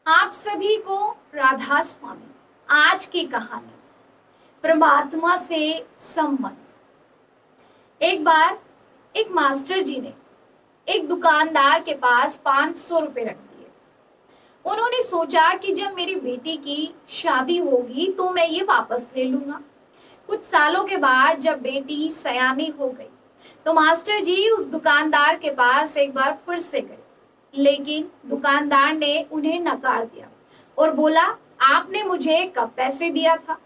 आप सभी को राधा स्वामी। आज की कहानी परमात्मा से संबंध। एक बार एक मास्टर जी ने एक दुकानदार के पास 500 रुपए रख दिए। उन्होंने सोचा कि जब मेरी बेटी की शादी होगी तो मैं ये वापस ले लूंगा। कुछ सालों के बाद जब बेटी सयानी हो गई तो मास्टर जी उस दुकानदार के पास एक बार फिर से गए, लेकिन दुकानदार ने उन्हें नकार दिया और बोला, आपने मुझे कब पैसे दिया था?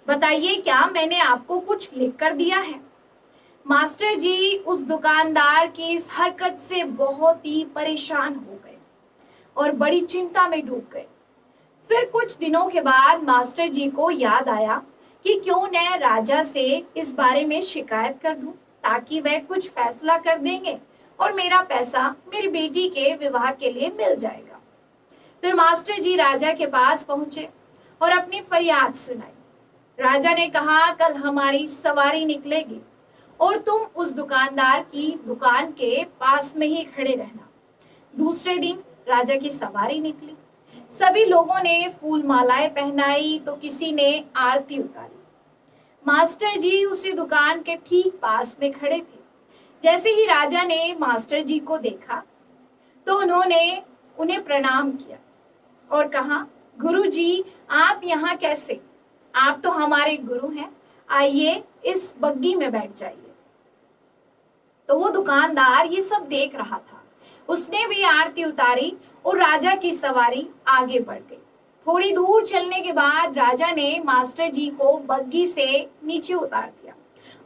बताइए, क्या मैंने आपको कुछ लिख कर दिया है? मास्टर जी उस दुकानदार की इस हरकत से बहुत ही परेशान हो गए और बड़ी चिंता में डूब गए। फिर कुछ दिनों के बाद मास्टर जी को याद आया कि क्यों न राजा से इस बारे में शिकायत कर दूं, ताकि वह कुछ फैसला कर देंगे और मेरा पैसा मेरी बेटी के विवाह के लिए मिल जाएगा। फिर मास्टर जी राजा के पास पहुंचे और अपनी फरियाद सुनाई। राजा ने कहा, कल हमारी सवारी निकलेगी और तुम उस दुकानदार की दुकान के पास में ही खड़े रहना। दूसरे दिन राजा की सवारी निकली। सभी लोगों ने फूल मालाएं पहनाई तो किसी ने आरती उतारी। मास्टर जी उसी दुकान के ठीक पास में खड़े थे। जैसे ही राजा ने मास्टर जी को देखा तो उन्होंने उन्हें प्रणाम किया और कहा, गुरु जी, आप यहाँ कैसे? आप तो हमारे गुरु हैं, आइए इस बग्गी में बैठ जाइए। तो वो दुकानदार ये सब देख रहा था। उसने भी आरती उतारी और राजा की सवारी आगे बढ़ गई। थोड़ी दूर चलने के बाद राजा ने मास्टर जी को बग्गी से नीचे उतार दिया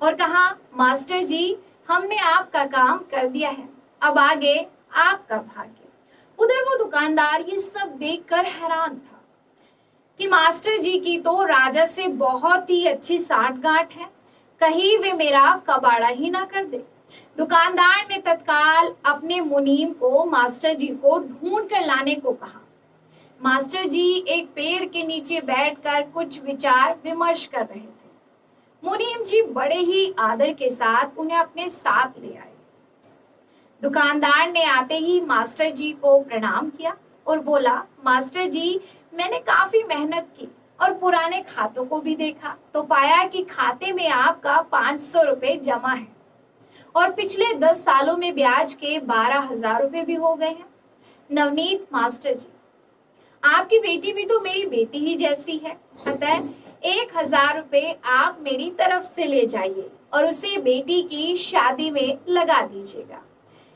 और कहा, मास्टर जी, हमने आपका काम कर दिया है, अब आगे आपका भाग्य। उधर वो दुकानदार ये सब देखकर हैरान था कि मास्टर जी की तो राजा से बहुत ही अच्छी साठगांठ है, कहीं वे मेरा कबाड़ा ही ना कर दे। दुकानदार ने तत्काल अपने मुनीम को मास्टर जी को ढूंढ कर लाने को कहा। मास्टर जी एक पेड़ के नीचे बैठकर कुछ विचार विमर्श कर रहे थे। मुनीम जी बड़े ही आदर के साथ उन्हें अपने साथ ले आए। दुकानदार ने आते ही मास्टर जी को प्रणाम किया और बोला, मास्टर जी, मैंने काफी मेहनत की और पुराने खातों को भी देखा तो पाया कि खाते में आपका 500 रुपए जमा है और पिछले 10 सालों में ब्याज के 12,000 रुपए भी हो गए हैं। नवनीत मास्टर जी, आपकी बेटी भी तो मेरी बेटी ही जैसी है, अतः 1,000 रुपए आप मेरी तरफ से ले जाइए और उसे बेटी की शादी में लगा दीजिएगा।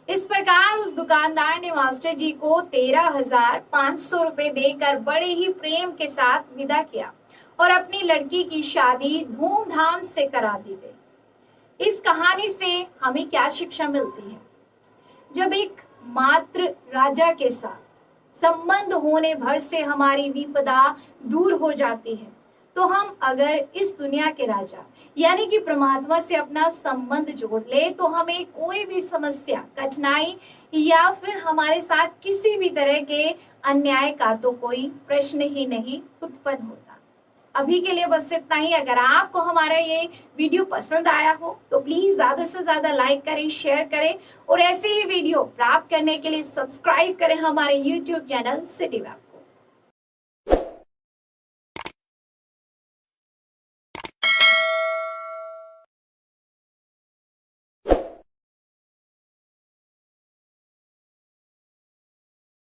इस प्रकार उस दुकानदार ने मास्टर जी को 13,500 रुपए देकर बड़े ही प्रेम के साथ विदा किया और अपनी लड़की की शादी धूमधाम से करा दी गई। इस कहानी से हमें क्या शिक्षा मिलती है? जब एक मात्र राजा के साथ संबंध होने भर से हमारी विपदा दूर हो जाती है, तो हम अगर इस दुनिया के राजा यानी कि परमात्मा से अपना संबंध जोड़ ले तो हमें कोई भी समस्या, कठिनाई या फिर हमारे साथ किसी भी तरह के अन्याय का तो कोई प्रश्न ही नहीं उत्पन्न होता। अभी के लिए बस इतना ही। अगर आपको हमारा ये वीडियो पसंद आया हो तो प्लीज ज्यादा से ज्यादा लाइक करें, शेयर करें और ऐसे ही वीडियो प्राप्त करने के लिए सब्सक्राइब करें हमारे YouTube चैनल सिटी वेब।